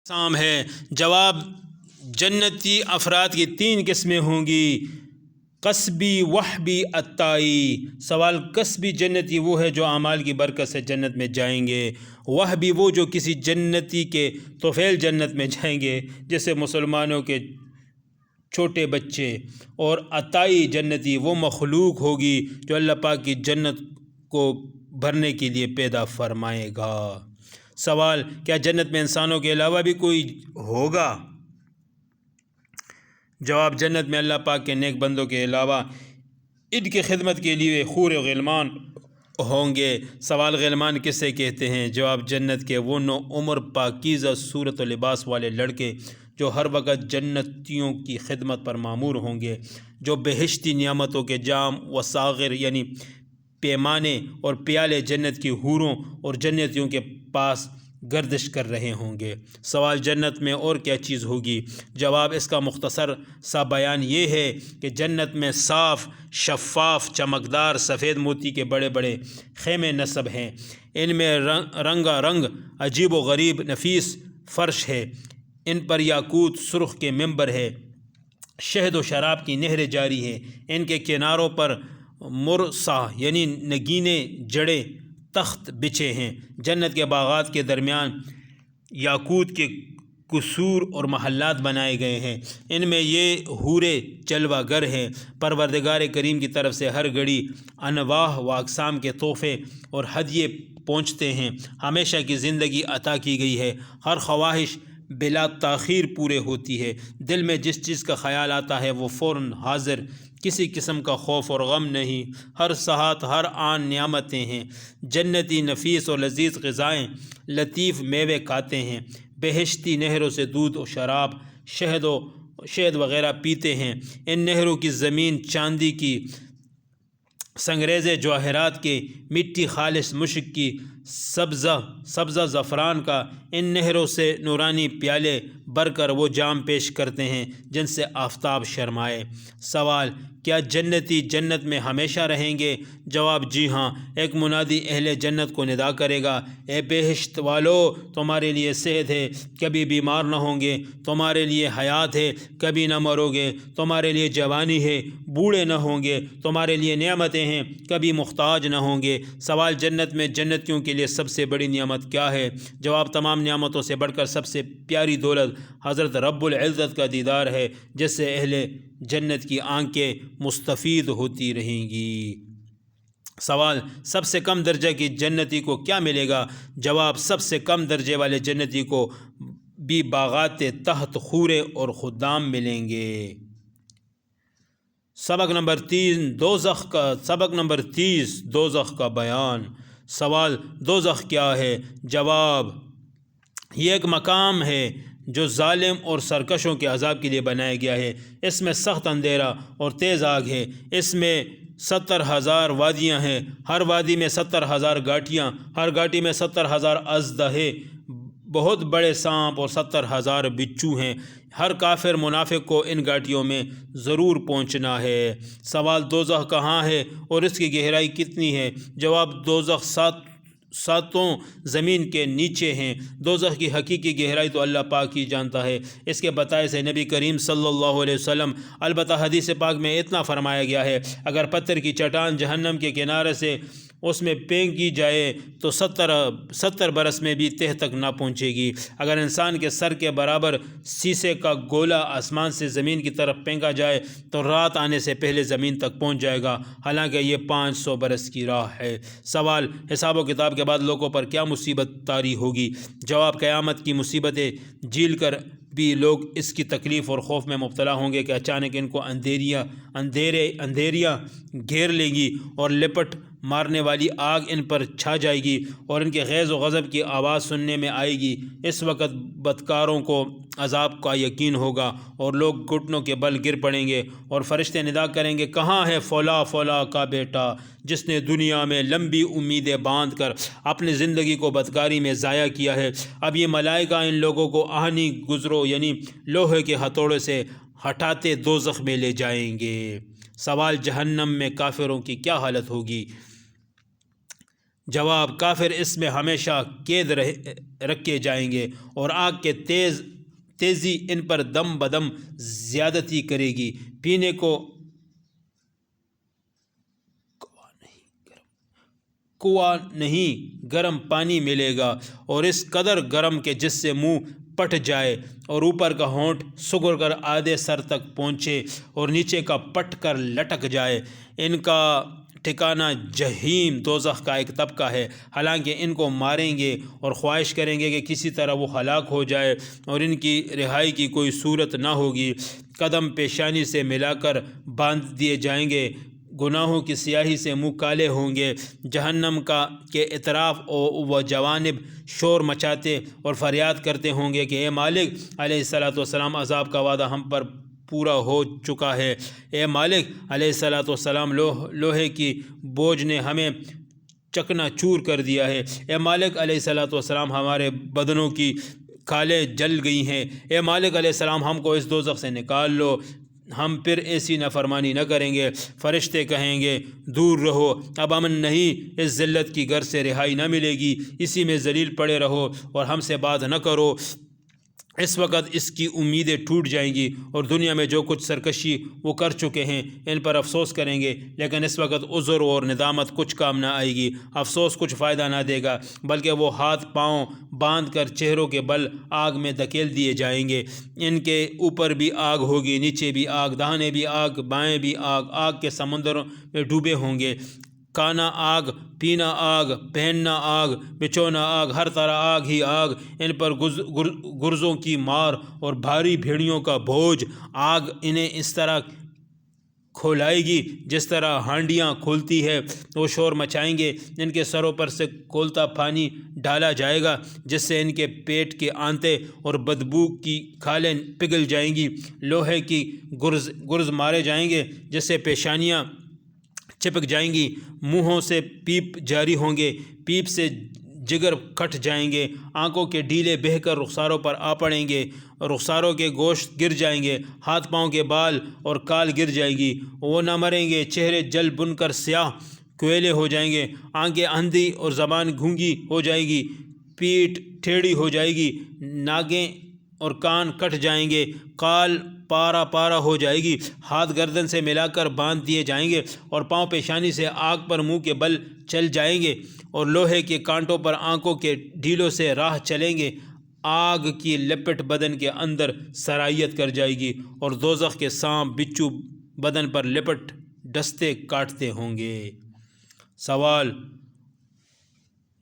اقسام ہے؟ جواب جنتی افراد کی 3 قسمیں ہوں گی، قصبی، وہبی، عطائی۔ سوال، قصبی جنتی وہ ہے جو اعمال کی برکت سے جنت میں جائیں گے، وہبی وہ جو کسی جنتی کے طفیل جنت میں جائیں گے جیسے مسلمانوں کے چھوٹے بچے، اور عطائی جنتی وہ مخلوق ہوگی جو اللہ پاک کی جنت کو بھرنے کے لیے پیدا فرمائے گا۔ سوال، کیا جنت میں انسانوں کے علاوہ بھی کوئی ہوگا؟ جواب، جنت میں اللہ پاک کے نیک بندوں کے علاوہ ان کی خدمت کے لیے حور و غلمان ہوں گے۔ سوال، غلمان کسے کہتے ہیں؟ جواب، جنت کے وہ نو عمر پاکیزہ صورت و لباس والے لڑکے جو ہر وقت جنتیوں کی خدمت پر مامور ہوں گے، جو بہشتی نعمتوں کے جام و ساغر یعنی پیمانے اور پیالے جنت کی حوروں اور جنتیوں کے پاس گردش کر رہے ہوں گے۔ سوال، جنت میں اور کیا چیز ہوگی؟ جواب، اس کا مختصر سا بیان یہ ہے کہ جنت میں صاف، شفاف، چمکدار سفید موتی کے بڑے بڑے خیمے نصب ہیں۔ ان میں رنگا رنگ عجیب و غریب نفیس فرش ہے، ان پر یاقوت سرخ کے ممبر ہے، شہد و شراب کی نہریں جاری ہیں، ان کے کناروں پر مرصع یعنی نگینے جڑے تخت بچھے ہیں۔ جنت کے باغات کے درمیان یاقوت کے قصور اور محلات بنائے گئے ہیں، ان میں یہ حوریں جلوہ گر ہیں۔ پروردگار کریم کی طرف سے ہر گھڑی انواع و اقسام کے تحفے اور ہدیے پہنچتے ہیں، ہمیشہ کی زندگی عطا کی گئی ہے، ہر خواہش بلا تاخیر پورے ہوتی ہے، دل میں جس چیز کا خیال آتا ہے وہ فوراً حاضر، کسی قسم کا خوف اور غم نہیں، ہر ساعت ہر آن نعمتیں ہیں۔ جنتی نفیس اور لذیذ غذائیں، لطیف میوے کھاتے ہیں، بہشتی نہروں سے دودھ و شراب، شہد وغیرہ پیتے ہیں۔ ان نہروں کی زمین چاندی کی، سنگریزے جواہرات کی، مٹی خالص مشک کی، سبزہ زعفران کا، ان نہروں سے نورانی پیالے بھر کر وہ جام پیش کرتے ہیں جن سے آفتاب شرمائے۔ سوال، کیا جنتی جنت میں ہمیشہ رہیں گے؟ جواب، جی ہاں۔ ایک منادی اہل جنت کو ندا کرے گا، اے بہشت والو، تمہارے لیے صحت ہے، کبھی بیمار نہ ہوں گے، تمہارے لیے حیات ہے، کبھی نہ مرو گے، تمہارے لیے جوانی ہے، بوڑھے نہ ہوں گے، تمہارے لیے نعمتیں ہیں، کبھی محتاج نہ ہوں گے۔ سوال، جنت میں جنتیوں کے لیے سب سے بڑی نعمت کیا ہے؟ جواب، تمام نعمتوں سے بڑھ کر سب سے پیاری دولت حضرت رب العزت کا دیدار ہے، جس سے اہل جنت کی آنکھیں مستفید ہوتی رہیں گی۔ سوال، سب سے کم درجہ کی جنتی کو کیا ملے گا؟ جواب، سب سے کم درجے والے جنتی کو بھی باغات تحت حوریں اور خدام ملیں گے۔ سبق نمبر 30 دوزخ کا بیان۔ سوال، دوزخ کیا ہے؟ جواب، یہ ایک مقام ہے جو ظالم اور سرکشوں کے عذاب کے لیے بنایا گیا ہے، اس میں سخت اندھیرا اور تیز آگ ہے، اس میں 70,000 وادیاں ہیں، ہر وادی میں 70,000 گھاٹیاں، ہر گھاٹی میں 70,000 اژدہے، بہت بڑے سانپ اور 70,000 بچھو ہیں، ہر کافر منافق کو ان گھاٹیوں میں ضرور پہنچنا ہے۔ سوال، دوزخ کہاں ہے اور اس کی گہرائی کتنی ہے؟ جواب، دوزخ ساتوں زمین کے نیچے ہیں۔ دوزخ کی حقیقی گہرائی تو اللہ پاک ہی جانتا ہے، اس کے بتائے سے نبی کریم صلی اللہ علیہ وسلم، البتہ حدیث پاک میں اتنا فرمایا گیا ہے، اگر پتھر کی چٹان جہنم کے کنارے سے اس میں پھینکی جائے تو 70 برس میں بھی تہ تک نہ پہنچے گی۔ اگر انسان کے سر کے برابر سیسے کا گولا آسمان سے زمین کی طرف پھینکا جائے تو رات آنے سے پہلے زمین تک پہنچ جائے گا، حالانکہ یہ 500 برس کی راہ ہے۔ سوال، حساب و کتاب کے بعد لوگوں پر کیا مصیبت طاری ہوگی؟ جواب، قیامت کی مصیبتیں جھیل کر بھی لوگ اس کی تکلیف اور خوف میں مبتلا ہوں گے کہ اچانک ان کو اندھیریاں گھیر لیں گی اور لپٹ مارنے والی آگ ان پر چھا جائے گی اور ان کے غیظ و غضب کی آواز سننے میں آئے گی۔ اس وقت بدکاروں کو عذاب کا یقین ہوگا اور لوگ گھٹنوں کے بل گر پڑیں گے اور فرشتے ندا کریں گے، کہاں ہے فلاں فلاں کا بیٹا جس نے دنیا میں لمبی امیدیں باندھ کر اپنی زندگی کو بدکاری میں ضائع کیا ہے؟ اب یہ ملائکہ ان لوگوں کو آہنی گزرو یعنی لوہے کے ہتھوڑے سے ہٹاتے دوزخ میں لے جائیں گے۔ سوال، جہنم میں کافروں کی کیا حالت ہوگی؟ جواب کافر اس میں ہمیشہ قید رکھے جائیں گے اور آگ کے تیزی ان پر دم بدم زیادتی کرے گی۔ پینے کو کنواں نہیں گرم پانی ملے گا، اور اس قدر گرم کہ جس سے منہ پٹ جائے اور اوپر کا ہونٹ سگڑ کر آدھے سر تک پہنچے اور نیچے کا پٹ کر لٹک جائے۔ ان کا ٹھکانہ جہنم دوزخ کا ایک طبقہ ہے، حالانکہ ان کو ماریں گے اور خواہش کریں گے کہ کسی طرح وہ ہلاک ہو جائے، اور ان کی رہائی کی کوئی صورت نہ ہوگی۔ قدم پیشانی سے ملا کر باندھ دیے جائیں گے، گناہوں کی سیاہی سے منہ کالے ہوں گے۔ جہنم کے اطراف و جوانب شور مچاتے اور فریاد کرتے ہوں گے کہ اے مالک علیہ السلام، عذاب کا وعدہ ہم پر پورا ہو چکا ہے۔ اے مالک علیہ السلام، لوہے کی بوجھ نے ہمیں چکنا چور کر دیا ہے۔ اے مالک علیہ السلام، ہمارے بدنوں کی کھالیں جل گئی ہیں۔ اے مالک علیہ السلام، ہم کو اس دوزخ سے نکال لو، ہم پھر ایسی نافرمانی نہ کریں گے۔ فرشتے کہیں گے دور رہو، اب امن نہیں، اس ذلت کی گھر سے رہائی نہ ملے گی، اسی میں ذلیل پڑے رہو اور ہم سے بات نہ کرو۔ اس وقت اس کی امیدیں ٹوٹ جائیں گی اور دنیا میں جو کچھ سرکشی وہ کر چکے ہیں ان پر افسوس کریں گے، لیکن اس وقت عذر اور ندامت کچھ کام نہ آئے گی۔ افسوس کچھ فائدہ نہ دے گا، بلکہ وہ ہاتھ پاؤں باندھ کر چہروں کے بل آگ میں دھکیل دیے جائیں گے۔ ان کے اوپر بھی آگ ہوگی، نیچے بھی آگ، داہنے بھی آگ، بائیں بھی آگ، آگ کے سمندروں میں ڈوبے ہوں گے۔ کھانا آگ، پینا آگ، پہننا آگ، بچھونا آگ، ہر طرح آگ ہی آگ۔ ان پر گرزوں کی مار اور بھاری بھیڑیوں کا بوجھ۔ آگ انہیں اس طرح کھولائے گی جس طرح ہانڈیاں کھولتی ہے۔ وہ شور مچائیں گے، ان کے سروں پر سے کھولتا پانی ڈالا جائے گا جس سے ان کے پیٹ کے آنتے اور بدبو کی کھالیں پگھل جائیں گی۔ لوہے کی گرز مارے جائیں گے جس سے پیشانیاں چپک جائیں گی، منہوں سے پیپ جاری ہوں گے، پیپ سے جگر کٹ جائیں گے، آنکھوں کے ڈیلے بہہ کر رخساروں پر آ پڑیں گے، رخساروں کے گوشت گر جائیں گے، ہاتھ پاؤں کے بال اور کال گر جائے گی، وہ نہ مریں گے، چہرے جل بن کر سیاہ کوئلے ہو جائیں گے، آنکھیں اندھی اور زبان گونگی ہو جائے گی، پیٹھ ٹیڑھی ہو جائے گی، ناگیں اور کان کٹ جائیں گے، کال پارا پارا ہو جائے گی، ہاتھ گردن سے ملا کر باندھ دیے جائیں گے اور پاؤں پیشانی سے آگ پر منہ کے بل چل جائیں گے اور لوہے کے کانٹوں پر آنکھوں کے ڈھیلوں سے راہ چلیں گے۔ آگ کی لپٹ بدن کے اندر سرایت کر جائے گی اور دوزخ کے سانپ بچھو بدن پر لپٹ ڈستے کاٹتے ہوں گے۔ سوال: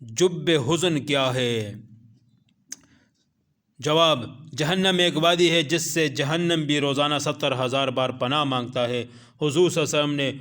جب حزن کیا ہے؟ جواب: جہنم ایک وادی ہے جس سے جہنم بھی روزانہ 70,000 بار پناہ مانگتا ہے۔ حضور صلی اللہ علیہ وسلم نے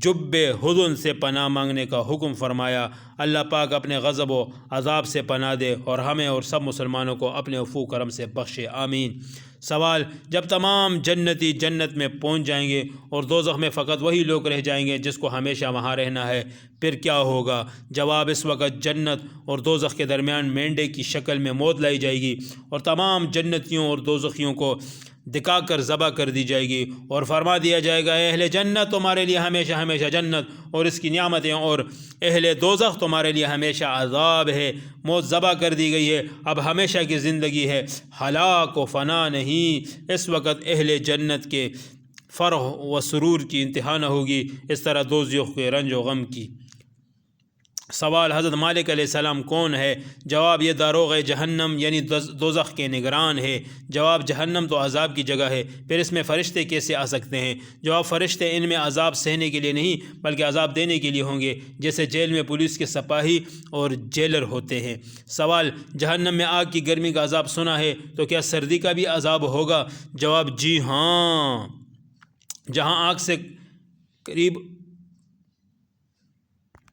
جب حزن سے پناہ مانگنے کا حکم فرمایا۔ اللہ پاک اپنے غضب و عذاب سے پناہ دے اور ہمیں اور سب مسلمانوں کو اپنے عفو کرم سے بخشے، آمین۔ سوال: جب تمام جنتی جنت میں پہنچ جائیں گے اور دوزخ میں فقط وہی لوگ رہ جائیں گے جس کو ہمیشہ وہاں رہنا ہے، پھر کیا ہوگا؟ جواب: اس وقت جنت اور دوزخ کے درمیان مینڈے کی شکل میں موت لائی جائے گی اور تمام جنتیوں اور دوزخیوں کو دکھا کر ذبح کر دی جائے گی اور فرما دیا جائے گا، اے اہل جنت تمہارے لیے ہمیشہ ہمیشہ جنت اور اس کی نعمتیں، اور اہل دوزخ تمہارے لیے ہمیشہ عذاب ہے۔ موت ذبح کر دی گئی ہے، اب ہمیشہ کی زندگی ہے، ہلاک و فنا نہیں۔ اس وقت اہل جنت کے فرح و سرور کی انتہا نہ ہوگی، اس طرح دوزخیوں کے رنج و غم کی۔ سوال: حضرت مالک علیہ السلام کون ہے؟ جواب: یہ داروغ جہنم یعنی دوزخ کے نگران ہے۔ جواب: جہنم تو عذاب کی جگہ ہے، پھر اس میں فرشتے کیسے آ سکتے ہیں؟ جواب: فرشتے ان میں عذاب سہنے کے لیے نہیں بلکہ عذاب دینے کے لیے ہوں گے، جیسے جیل میں پولیس کے سپاہی اور جیلر ہوتے ہیں۔ سوال: جہنم میں آگ کی گرمی کا عذاب سنا ہے، تو کیا سردی کا بھی عذاب ہوگا؟ جواب: جی ہاں، جہاں آگ سے قریب